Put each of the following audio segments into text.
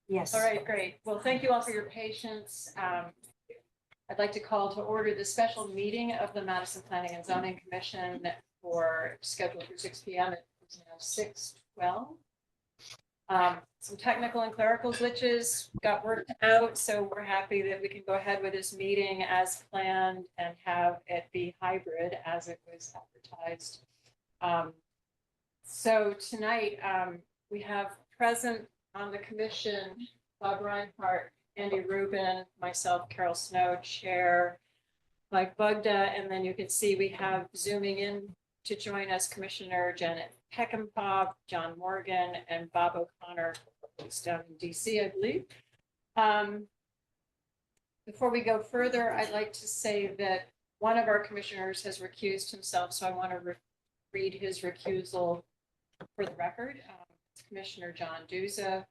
Yes. All right, great. Well, thank you all for your patience. I'd like to call to order the special meeting of the Madison Planning and Zoning Commission scheduled for 6 p.m. It's now 6:12. Some technical and clerical glitches got worked out, so we're happy that we can go ahead with this meeting as planned and have it be hybrid as it was advertised. So tonight we have present on the commission Bob Reinhardt, Andy Rubin, myself, Carol Snow, Chair, Mike Bugda, and then you can see we have zooming in to join us Commissioner Janet Peckinpah, John Morgan, and Bob O'Connor, who's down in DC, I believe. Before we go further, I'd like to say that one of our commissioners has recused himself, so I want to read his recusal for the record. It's Commissioner John Duza,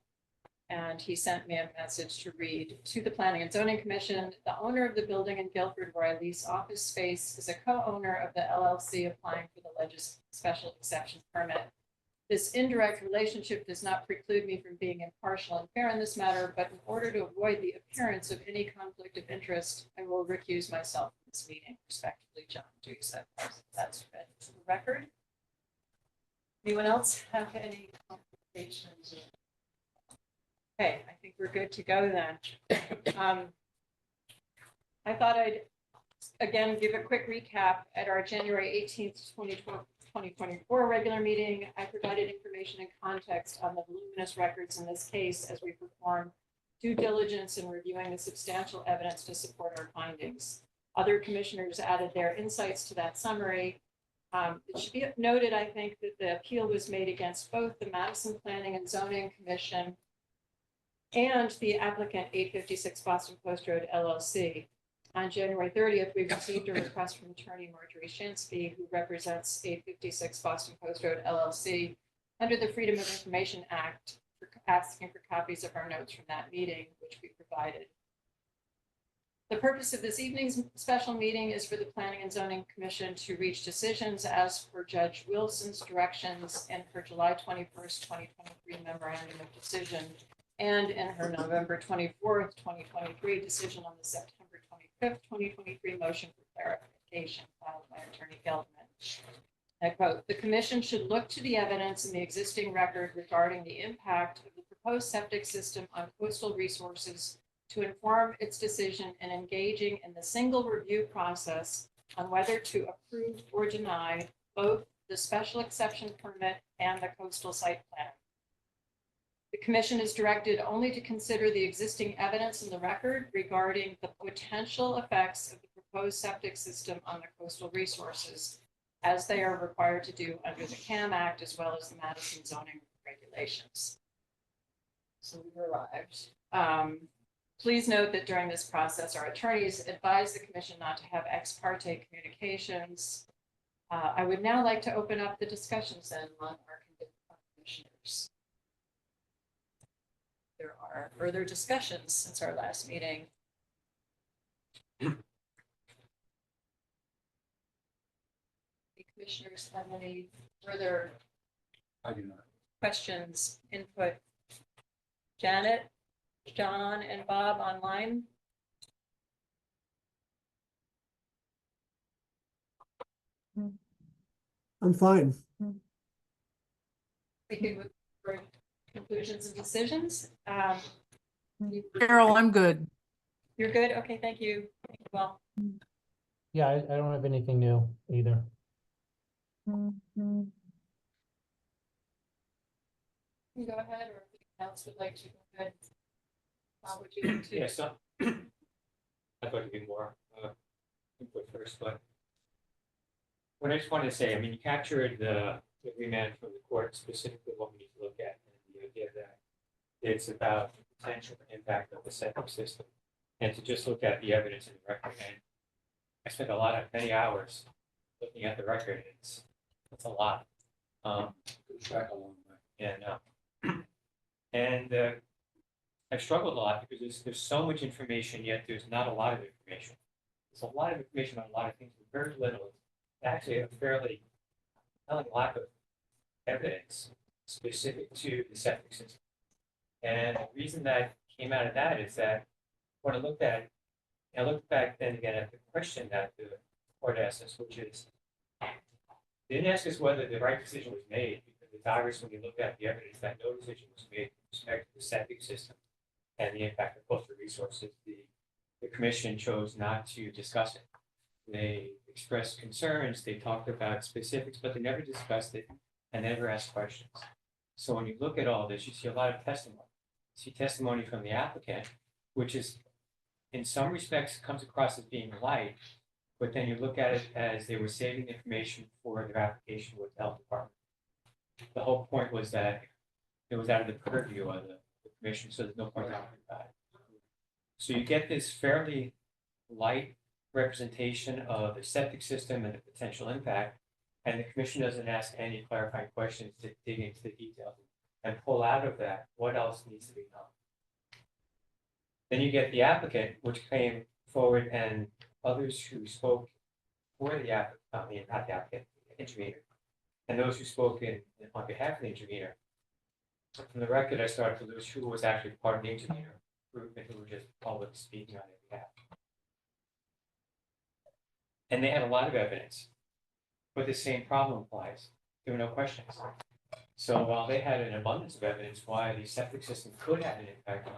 and he sent me a message to read. To the Planning and Zoning Commission, the owner of the building in Guilford where I lease office space is a co-owner of the LLC applying for the special exception permit. This indirect relationship does not preclude me from being impartial and fair in this matter, but in order to avoid the appearance of any conflict of interest, I will recuse myself from this meeting. Respectfully, John Duza. That's read to the record. Anyone else have any complications? Okay, I think we're good to go then. I thought I'd again give a quick recap. At our January 18th, 2024 regular meeting, I provided information and context on the voluminous records in this case as we perform due diligence in reviewing the substantial evidence to support our findings. Other commissioners added their insights to that summary. It should be noted, I think, that the appeal was made against both the Madison Planning and Zoning Commission and the applicant 856 Boston Post Road LLC. On January 30th, we received a request from attorney Marjorie Shansky, who represents 856 Boston Post Road LLC under the Freedom of Information Act, for asking for copies of our notes from that meeting, which we provided. The purpose of this evening's special meeting is for the Planning and Zoning Commission to reach decisions as per Judge Wilson's directions in her July 21st, 2023 memorandum of decision and in her November 24th, 2023 decision on the September 25th, 2023 motion for clarification filed by Attorney Geldman. I quote, "The commission should look to the evidence in the existing record regarding the impact of the proposed septic system on coastal resources to inform its decision in engaging in the single review process on whether to approve or deny both the special exception permit and the coastal site plan. The commission is directed only to consider the existing evidence in the record regarding the potential effects of the proposed septic system on the coastal resources, as they are required to do under the CAM Act as well as the Madison zoning regulations." So we've arrived. Please note that during this process, our attorneys advise the commission not to have ex parte communications. I would now like to open up the discussions then among our commissioners. There are further discussions since our last meeting. The commissioners have any further questions, input? Janet, John, and Bob online? I'm fine. We can move for conclusions and decisions. Carol, I'm good. You're good? Okay, thank you. Thank you. Well, Yeah, I don't have anything new either. you can go ahead, or if anyone else would like to go ahead. How would you like to? Yes, I'd like to be more input first, but what I just wanted to say, I mean, you captured the remand from the court, specifically what we need to look at, and the idea that it's about the potential impact of the septic system, and to just look at the evidence in the record. And I spent many hours looking at the record. It's a lot. Track along the way. And I've struggled a lot because there's so much information, yet there's not a lot of information. There's a lot of information on a lot of things, but very little. Actually, a fairly lack of evidence specific to the septic system. And the reason that came out of that is that when I looked back then again at the question that the court asked us, which is, they didn't ask us whether the right decision was made, because it's obvious when you look at the evidence that no decision was made with respect to the septic system and the impact of coastal resources. The commission chose not to discuss it. They expressed concerns, they talked about specifics, but they never discussed it and never asked questions. So when you look at all this, you see a lot of testimony. You see testimony from the applicant, which is, in some respects, comes across as being light, but then you look at it as they were saving the information for their application with the health department. The whole point was that it was out of the purview of the commission, so there's no point talking about it. So you get this fairly light representation of the septic system and the potential impact, and the commission doesn't ask any clarifying questions to dig into the details and pull out of that what else needs to be done. Then you get the applicant, which came forward, and others who spoke for the applicant, not the applicant, the intervener, and those who spoke on behalf of the intervener. From the record, I started to lose who was actually part of the intervener group and who were just public speaking on their behalf. And they had a lot of evidence, but the same problem applies. There were no questions. So while they had an abundance of evidence why the septic system could have an impact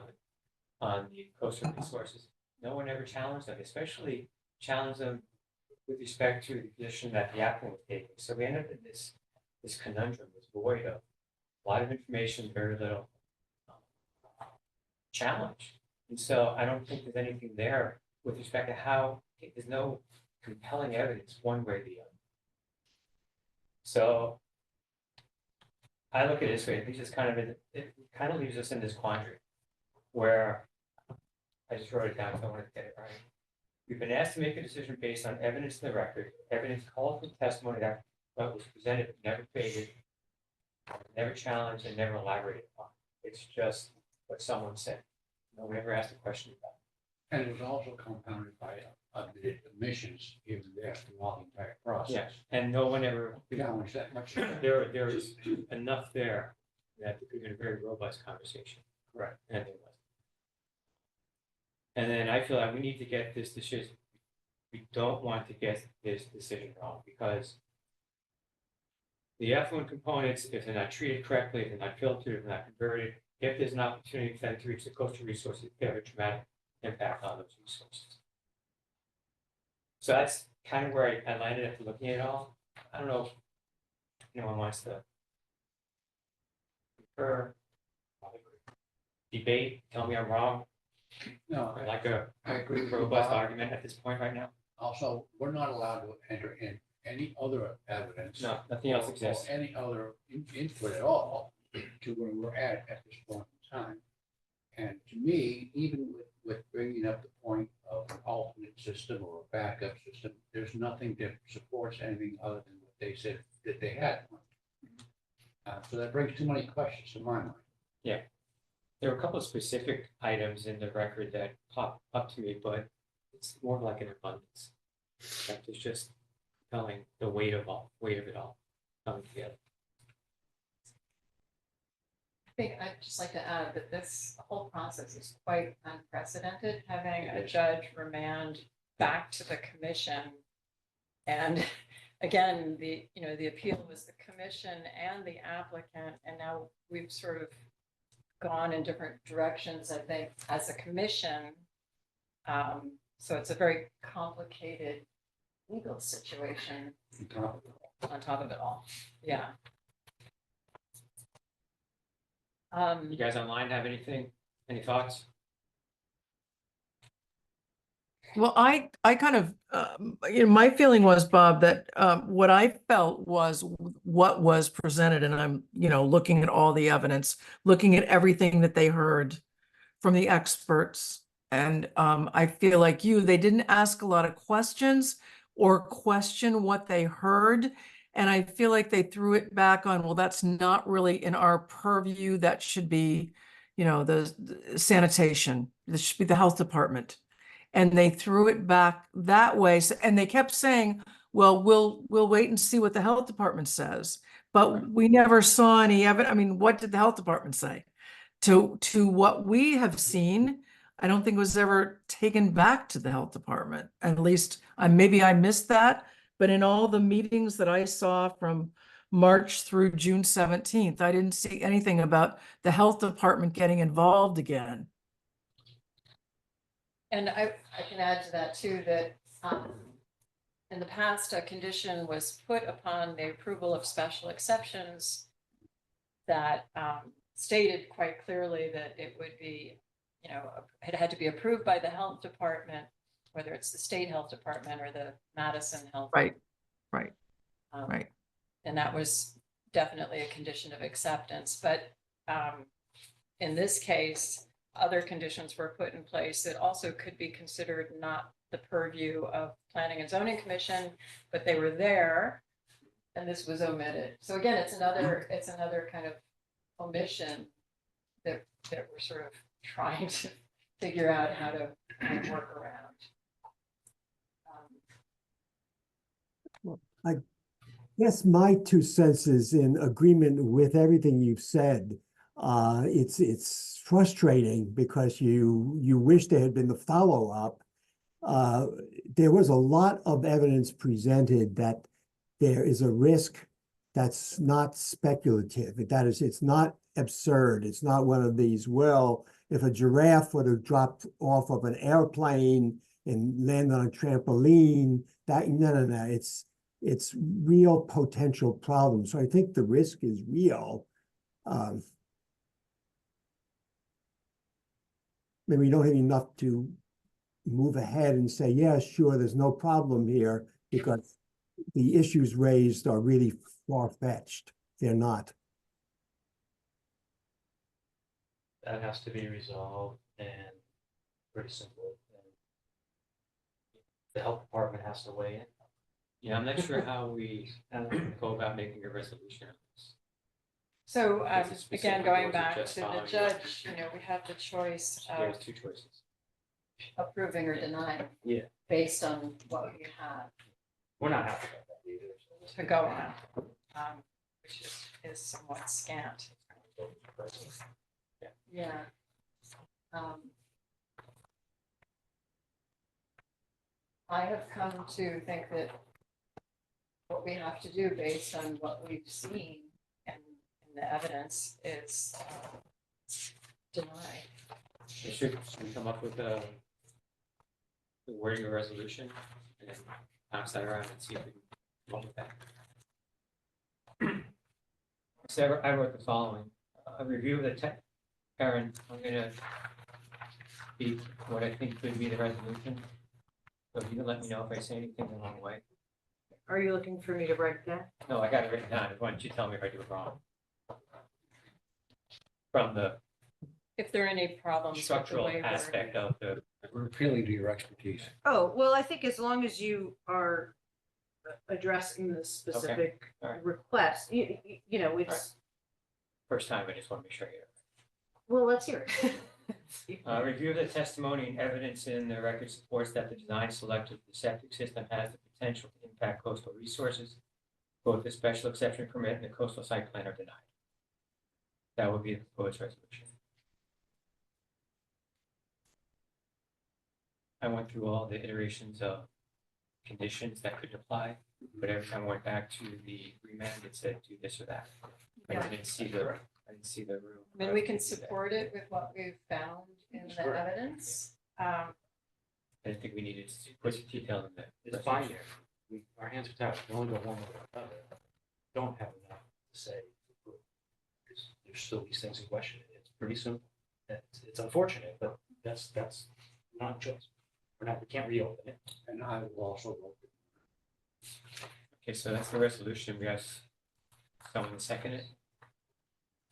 on the coastal resources, no one ever challenged them, especially challenged them with respect to the position that the applicant was taking. So we ended up in this conundrum, this void of a lot of information, very little challenge. And so I don't think there's anything there with respect to how there's no compelling evidence one way or the other. So I look at it this way, it kind of leaves us in this quandary where I just wrote it down so I wanted to get it right. We've been asked to make a decision based on evidence in the record, evidence called from testimony that was presented, but never debated, never challenged, and never elaborated upon. It's just what someone said. No one ever asked a question about it. And it was also compounded by the admissions given there throughout the entire process. Yeah, and no one ever Challenged that much. there is enough there that it could have been a very robust conversation. Right. And there was. And then I feel like we need to get this decision. We don't want to get this decision wrong, because the effluent components, if they're not treated correctly, if they're not filtered, if they're not converted, if there's an opportunity for them to reach the coastal resources, they have a dramatic impact on those resources. So that's kind of where I landed after looking at it all. I don't know if anyone wants to confer, debate, tell me I'm wrong. No, I like a I agree with you, robust Bob. argument at this point right now. Also, we're not allowed to enter in any other evidence. No, nothing else or exists. any other input at all to where we're at this point in time. And to me, even with bringing up the point of an alternate system or a backup system, there's nothing that supports anything other than what they said that they had. So that brings too many questions to my mind. There were a couple of specific items in the record that popped up to me, but it's more like an abundance. That is just telling the weight of it all coming together. I think I'd just like to add that this whole process is quite unprecedented, having a It is. judge remand back to the commission. And again, the appeal was the commission and the applicant, and now we've sort of gone in different directions, I think, as a commission. So it's a very complicated legal situation on top of it all. Yeah. You guys online have anything, any thoughts? Well, I kind of, my feeling was, Bob, that what I felt was what was presented, and I'm, looking at all the evidence, looking at everything that they heard from the experts. And I feel like they didn't ask a lot of questions or question what they heard. And I feel like they threw it back on, well, that's not really in our purview. That should be, the sanitation. This should be the health department. And they threw it back that way. And they kept saying, well, we'll wait and see what the health department says. But we never saw any evidence. I mean, what did the health department say? to what we have seen, I don't think was ever taken back to the health department. At least, maybe I missed that, but in all the meetings that I saw from March through June 17th, I didn't see anything about the health department getting involved again. And I can add to that too, that in the past, a condition was put upon the approval of special exceptions that stated quite clearly that it would be, it had to be approved by the health department, whether it's the state health department or the Madison health. Right. And that was definitely a condition of acceptance. But in this case, other conditions were put in place that also could be considered not the purview of Planning and Zoning Commission, but they were there, and this was omitted. So again, it's another kind of omission that we're sort of trying to figure out how to work around. Yes, my 2 cents is in agreement with everything you've said. It's frustrating because you wish there had been the follow-up. There was a lot of evidence presented that there is a risk that's not speculative. That is, it's not absurd. It's not one of these, well, if a giraffe would have dropped off of an airplane and landed on a trampoline, no. It's real potential problems. So I think the risk is real. Maybe we don't have enough to move ahead and say, yeah, sure, there's no problem here, because the issues raised are really far-fetched. They're not. That has to be resolved, and pretty simple. And the health department has to weigh in. Yeah, I'm not sure how we go about making a resolution on this. So Is it specific, again, or going is it back just to the following judge, we have the choice There's of 2 choices. approving or denying. Yeah. Based on what we have We're not happy about that either. to go on, which is somewhat scant. Yeah. I have come to think that what we have to do based on what we've seen and the evidence is deny. Should we come up with the wording of a resolution and pass that around and see if we can come up with that? So I wrote the following, a review of the text. Karen, I'm gonna speak what I think could be the resolution. So if you can let me know if I say anything the wrong way. Are you looking for me to write that? No, I got it written down. Why don't you tell me if I do it wrong? From the If there are any problems with the structural way we're- aspect of the, We're appealing to your expertise. Oh, well, I think as long as you are addressing the specific all right. request, you know, it's, first time, I just want to make sure I get it. well, let's hear it. Review of the testimony and evidence in the record supports that the design selected for the septic system has the potential to impact coastal resources. Both the special exception permit and the coastal site plan are denied. That would be the proposed resolution. I went through all the iterations of conditions that could apply, but every time I went back to the remand, it said do this or that. I Yeah. didn't see the room. I mean, we can support it with what we've found in the Sure. evidence. I didn't think we needed to put detail in there. It's binary. Our hands are tied. We only go one way or another. Don't have enough to say. There's still these things in question. It's pretty simple. It's unfortunate, but that's not a choice. We can't reopen it. And I will also vote. Okay, so that's the resolution. We have someone second it.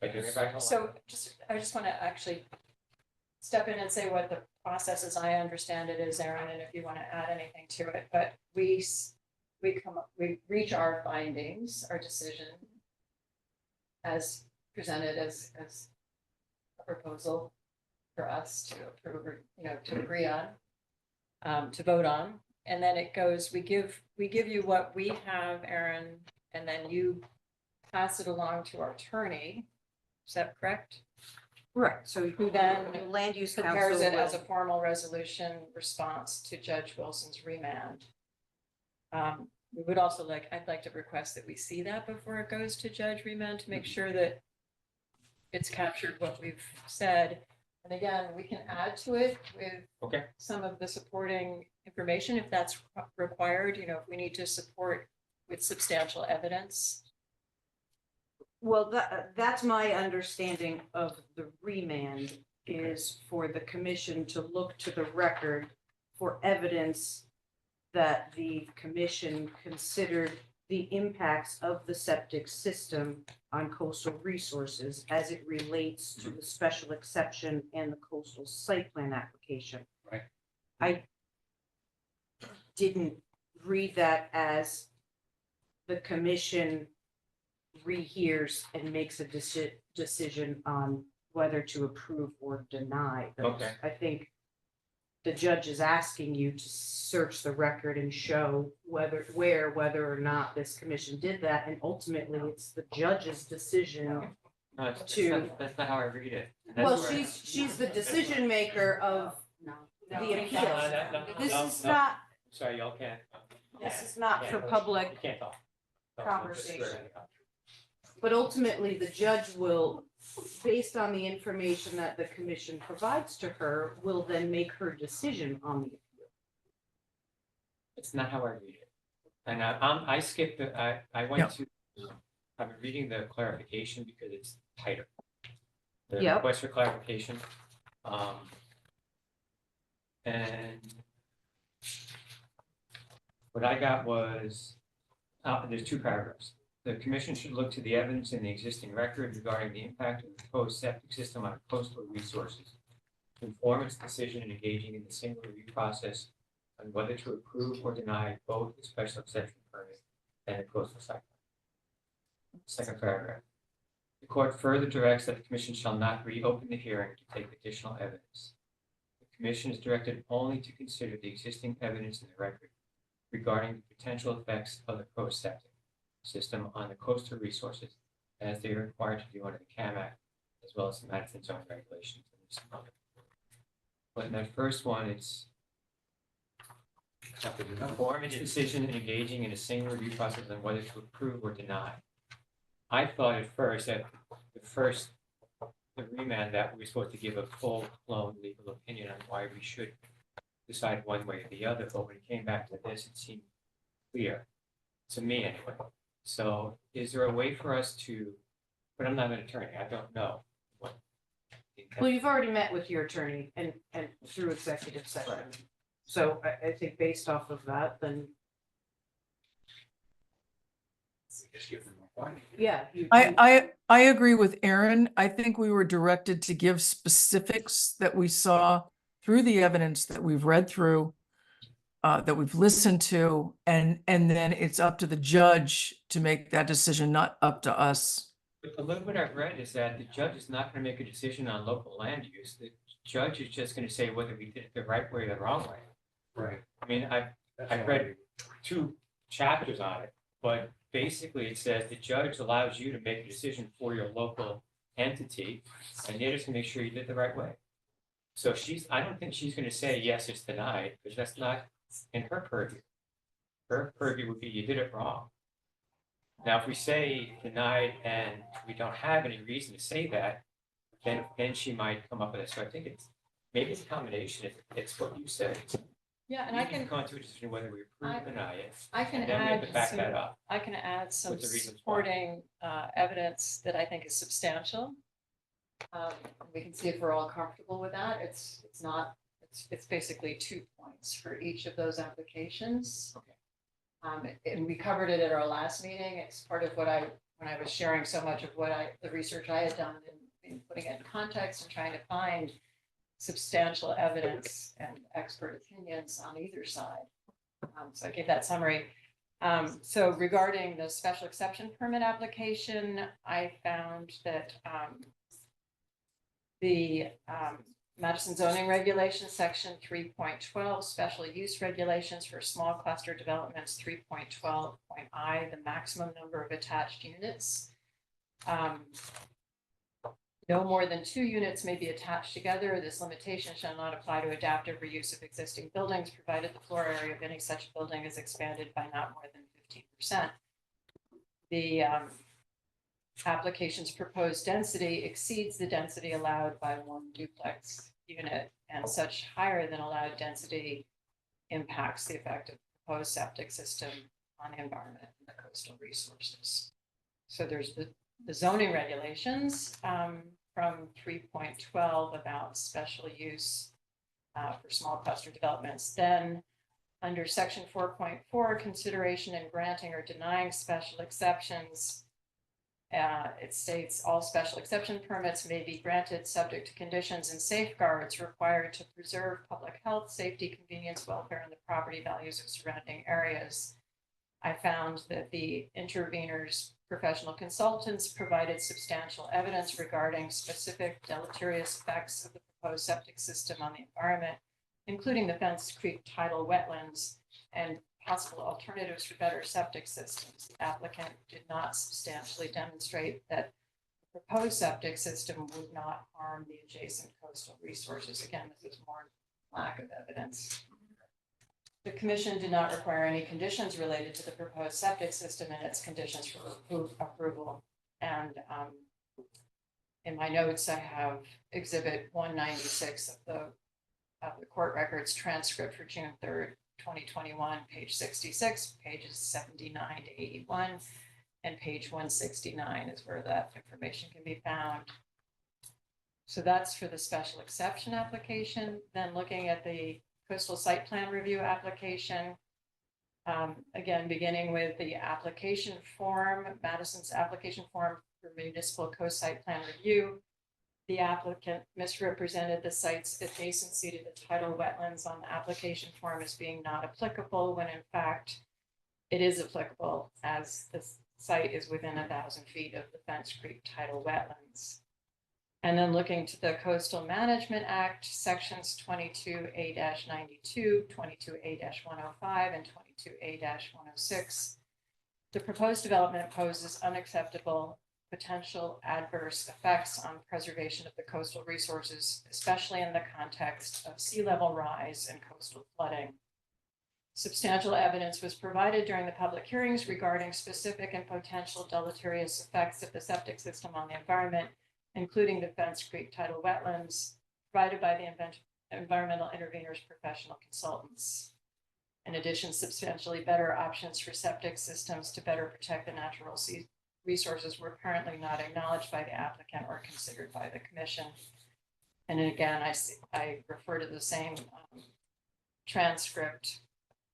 By doing it back. So I just want to actually step in and say what the process as I understand it is, Aaron, and if you want to add anything to it, but we reach our findings, our decision as presented as a proposal for us to approve or, to agree on, to vote on. And then it goes, we give you what we have, Aaron, and then you pass it along to our attorney. Is that correct? Right, so who then land use council prepares it as a will- formal resolution response to Judge Wilson's remand. We would also I'd like to request that we see that before it goes to Judge remand to make sure that it's captured what we've said. And again, we can add to it with Okay. some of the supporting information if that's required, you know, if we need to support with substantial evidence. Well, that's my understanding of the remand is for the commission to look to the record for evidence that the commission considered the impacts of the septic system on coastal resources as it relates to the special exception and the coastal site plan application. Right. I didn't read that as the commission rehears and makes a decision on whether to approve or deny those. Okay. I think the judge is asking you to search the record and show whether or not this commission did that, and ultimately it's the judge's decision. No, that's not how I read it. Well, That's where- she's the decision maker of the appeal. This is not, Sorry, y'all can't. this is not for public, You can't talk. conversation. but ultimately the judge will, based on the information that the commission provides to her, will then make her decision on the appeal. It's not how I read it. And I skipped I went to, I've been reading the clarification because it's tighter. The Yep. request for clarification. And what I got was, there's two paragraphs. The commission should look to the evidence in the existing record regarding the impact of the proposed septic system on coastal resources to inform its decision in engaging in the single review process on whether to approve or deny both the special exception permit and the coastal site plan. Second paragraph. The court further directs that the commission shall not reopen the hearing to take additional evidence. The commission is directed only to consider the existing evidence in the record regarding the potential effects of the proposed septic system on the coastal resources as they are required to do under the CAM Act, as well as the Madison zoning regulations. But in that first one, it's form its decision in engaging in a single review process on whether to approve or deny. I thought at first that the remand that we're supposed to give a full-blown legal opinion on why we should decide one way or the other, but when it came back to this, it seemed clear, to me anyway. So is there a way for us to, but I'm not an attorney, I don't know. Well, you've already met with your attorney and through executive session. So I think based off of that, then, Just give them a warning. yeah. I agree with Aaron. I think we were directed to give specifics that we saw through the evidence that we've read through, that we've listened to, and then it's up to the judge to make that decision, not up to us. But the little bit I've read is that the judge is not going to make a decision on local land use. The judge is just going to say whether we did it the right way or the wrong way. Right. I mean, That's I've how I read read it. 2 chapters on it, but basically it says the judge allows you to make a decision for your local entity, and you're just gonna make sure you did the right way. So I don't think she's gonna say, yes, it's denied, because that's not in her purview. Her purview would be, you did it wrong. Now, if we say denied and we don't have any reason to say that, then she might come up with it. So I think maybe it's a combination. It's what you said. Yeah, and We I can can, come to a decision whether we approve or deny it. I can And then we have add to back some, that up. I can add some with the reasons why. supporting evidence that I think is substantial. We can see if we're all comfortable with that. It's basically 2 points for each of those applications. Okay. And we covered it at our last meeting. It's part of when I was sharing so much of the research I had done in putting it in context and trying to find substantial evidence and expert opinions on either side. So I gave that summary. So regarding the special exception permit application, I found that the Madison zoning regulations, section 3.12, special use regulations for small cluster developments, 3.12.I, the maximum number of attached units. No more than 2 units may be attached together. This limitation shall not apply to adaptive reuse of existing buildings, provided the floor area of any such building is expanded by not more than 15%. The application's proposed density exceeds the density allowed by one duplex unit, and such higher than allowed density impacts the effect of proposed septic system on the environment and the coastal resources. So there's the zoning regulations from 3.12 about special use for small cluster developments. Then under section 4.4, consideration in granting or denying special exceptions, it states all special exception permits may be granted subject to conditions and safeguards required to preserve public health, safety, convenience, welfare, and the property values of surrounding areas. I found that the interveners' professional consultants provided substantial evidence regarding specific deleterious effects of the proposed septic system on the environment, including the fenced creek tidal wetlands and possible alternatives for better septic systems. The applicant did not substantially demonstrate that the proposed septic system would not harm the adjacent coastal resources. Again, this is more lack of evidence. The commission did not require any conditions related to the proposed septic system and its conditions for approval. And in my notes, I have exhibit 196 of the court records transcript for June 3rd, 2021, page 66, pages 79 to 81, and page 169 is where that information can be found. So that's for the special exception application. Then looking at the coastal site plan review application, again, beginning with the application form, Madison's application form for municipal coast site plan review. The applicant misrepresented the site's adjacency to the tidal wetlands on the application form as being not applicable, when in fact it is applicable, as the site is within 1,000 feet of the Fenced Creek tidal wetlands. And then looking to the Coastal Management Act, sections 22A-92, 22A-105, and 22A-106, the proposed development poses unacceptable potential adverse effects on preservation of the coastal resources, especially in the context of sea level rise and coastal flooding. Substantial evidence was provided during the public hearings regarding specific and potential deleterious effects of the septic system on the environment, including the Fenced Creek tidal wetlands, provided by the environmental interveners professional consultants. In addition, substantially better options for septic systems to better protect the natural sea resources were apparently not acknowledged by the applicant or considered by the commission. And again, I refer to the same transcript,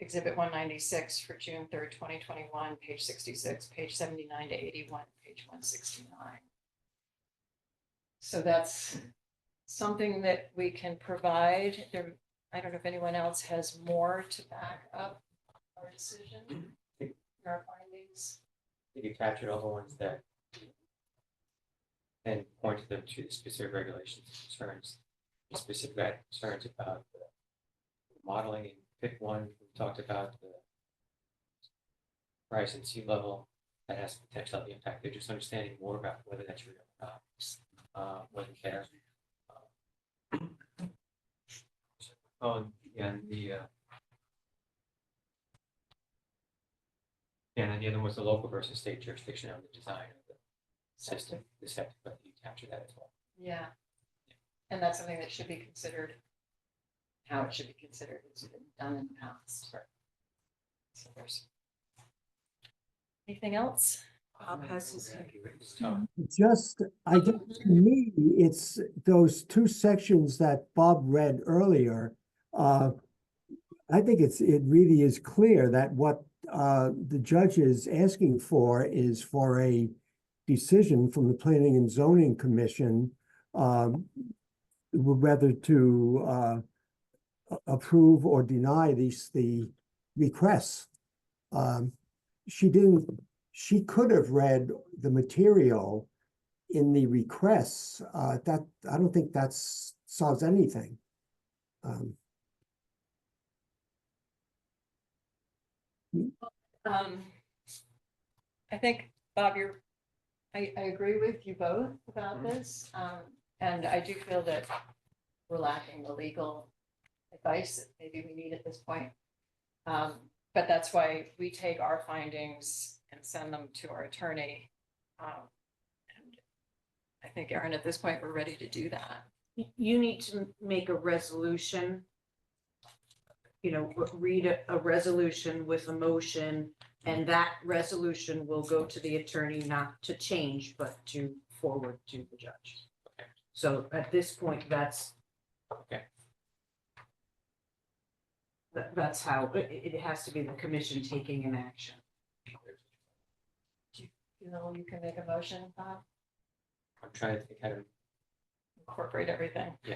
exhibit 196 for June 3rd, 2021, page 66, page 79 to 81, page 169. So that's something that we can provide. There, I don't know if anyone else has more to back up our decision, our findings. You captured all the ones that and point to the specific regulations and concerns, specific concerns about the modeling. And pick one, we talked about the rise in sea level that has potential impact. They're just understanding more about whether that's real or not. Whether there. And then the other was the local versus state jurisdiction of the design of the system, the septic, but you capture that as well. Yeah. And that's something that should be considered, how it should be considered. It's been done in the past. Right. So there's anything else? Bob has his hand. Just, I guess to me, it's those two sections that Bob read earlier. I think it really is clear that what the judge is asking for is for a decision from the Planning and Zoning Commission, whether to approve or deny the requests. She could have read the material in the requests. That I don't think that solves anything. I think, Bob, your I agree with you both about this. And I do feel that we're lacking the legal advice that maybe we need at this point. But that's why we take our findings and send them to our attorney. And I think, Erin, at this point, we're ready to do that. You need to make a resolution. You know, read a resolution with a motion, and that resolution will go to the attorney, not to change, but to forward to the judge. Okay. So at this point, that's. Okay. That's how, it has to be the commission taking an action. You know, you can make a motion, Bob, I'm trying to think how to, incorporate everything. yeah.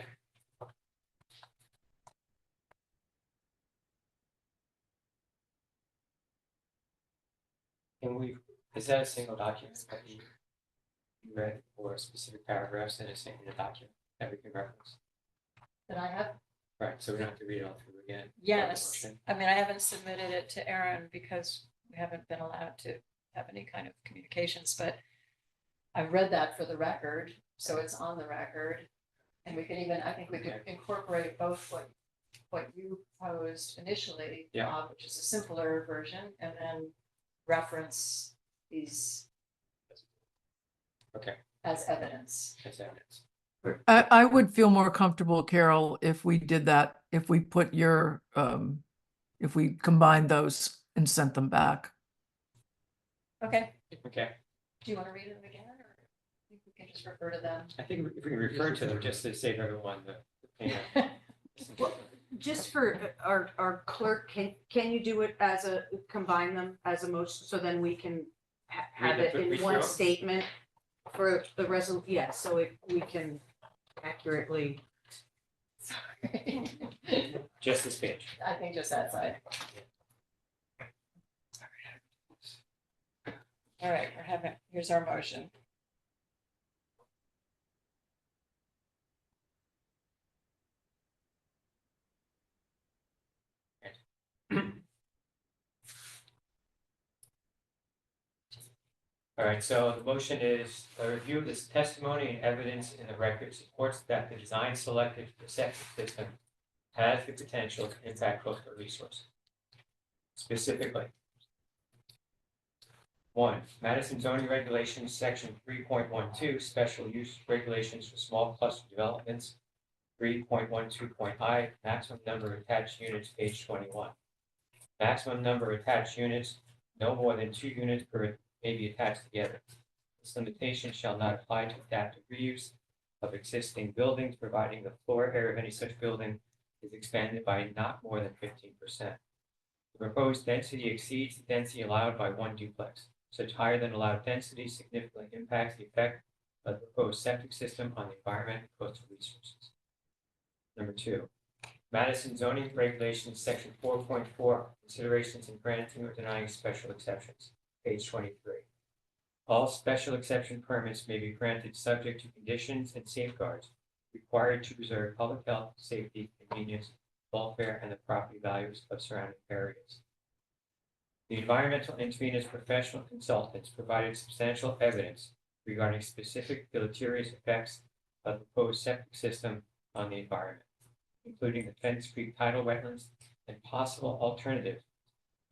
Can we, is that a single document that you read, or specific paragraphs in a single document that we can reference? That I have. Right, so we don't have to read it all through again. Yes, I mean, I haven't submitted it to Erin because we haven't been allowed to have any kind of communications, but I've read that for the record, so it's on the record. And we can even, I think we could incorporate both what you proposed initially, Yeah. Bob, which is a simpler version, and then reference these Okay, as evidence. that's evidence. I would feel more comfortable, Carol, if we did that, if we put your, if we combined those and sent them back. Okay, Okay, do you want to read them again, or I think we can just refer to them? I think if we can refer to them, just to save everyone the pain. Well, just for our clerk, can you do it as a, combine them as a motion, so then we can have Read it the- in read one through 'em? statement for the resolution, yeah, so we can accurately. Sorry. Just this page. I think just that side. All right, we're having, here's our motion. All right, so the motion is a review of this testimony and evidence in the record supports that the design selected for the septic system has the potential to impact coastal resources. Specifically, 1, Madison zoning regulations, section 3.12, special use regulations for small cluster developments, 3.12.I, maximum number of attached units, page 21. Maximum number of attached units, no more than 2 units per may be attached together. This limitation shall not apply to adaptive reuse of existing buildings, providing the floor area of any such building is expanded by not more than 15%. The proposed density exceeds the density allowed by 1 duplex. Such higher than allowed density significantly impacts the effect of the proposed septic system on the environment and coastal resources. Number 2, Madison zoning regulations, section 4.4, considerations in granting or denying special exceptions. Page 23. All special exception permits may be granted subject to conditions and safeguards required to preserve public health, safety, convenience, welfare, and the property values of surrounding areas. The environmental interveners professional consultants provided substantial evidence regarding specific deleterious effects of the proposed septic system on the environment, including the Fence Creek tidal wetlands and possible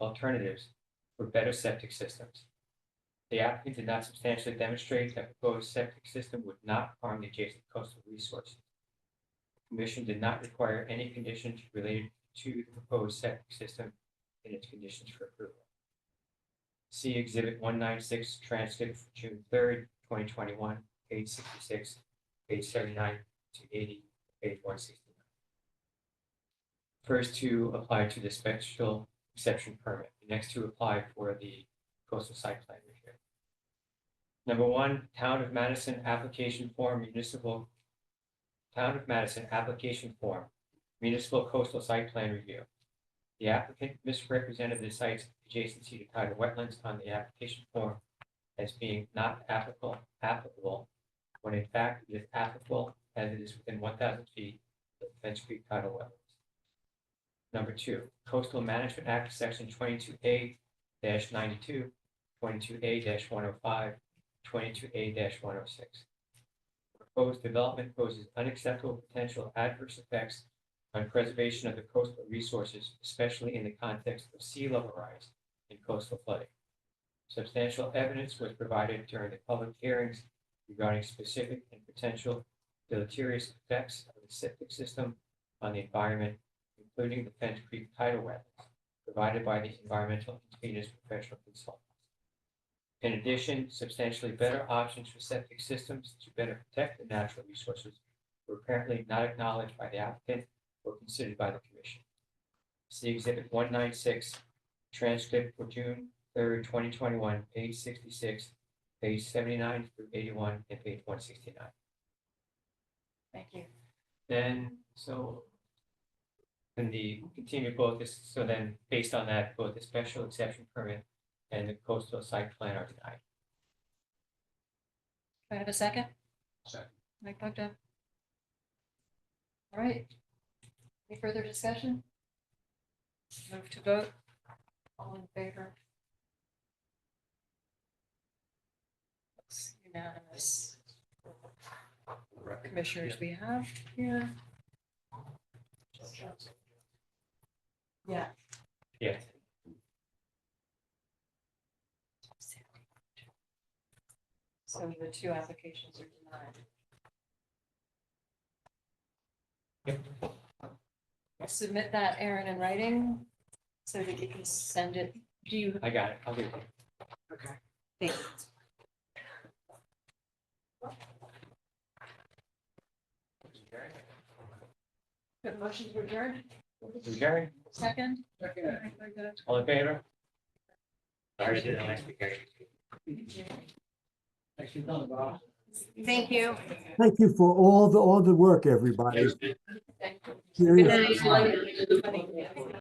alternatives for better septic systems. The applicant did not substantially demonstrate that the proposed septic system would not harm the adjacent coastal resources. The Commission did not require any conditions related to the proposed septic system in its conditions for approval. See Exhibit 196, transcript for June 3rd, 2021, page 66, page 79 to 80, page 169. First 2 apply to the special exception permit. The next 2 apply for the coastal site plan review. Number 1, Town of Madison application form, municipal coastal site plan review. The applicant misrepresented the site's adjacency to tidal wetlands on the application form as being not applicable, when in fact it is applicable as it is within 1,000 feet of the Fence Creek tidal wetlands. Number 2, Coastal Management Act, section 22A-92, 22A-105, 22A-106. Proposed development poses unacceptable potential adverse effects on preservation of the coastal resources, especially in the context of sea level rise and coastal flooding. Substantial evidence was provided during the public hearings regarding specific and potential deleterious effects of the septic system on the environment, including the Fence Creek tidal wetlands, provided by the environmental interveners professional consultants. In addition, substantially better options for septic systems to better protect the natural resources were apparently not acknowledged by the applicant or considered by the commission. See Exhibit 196, transcript for June 3rd, 2021, page 66, page 79 through 81, and page 169. Thank you. Then, so in the continued both this, so then based on that, both the special exception permit and the coastal site plan are denied. Do I have a second? Second. Mike Bogdan? All right. Any further discussion? Move to vote. All in favor? Looks unanimous. Commissioners we have here. Yeah. Yeah. So the two applications are denied. Yep. Submit that, Aaron, in writing so that you can send it. Do you? I got it. I'll do it. Okay. Thank you. Good motion to adjourn. Gary, Second. Second. all in favor? Sorry, I did that last week. Thanks for coming, Bob. Thank you. Thank you for all the work, everybody. Thank you. Seriously. Good night.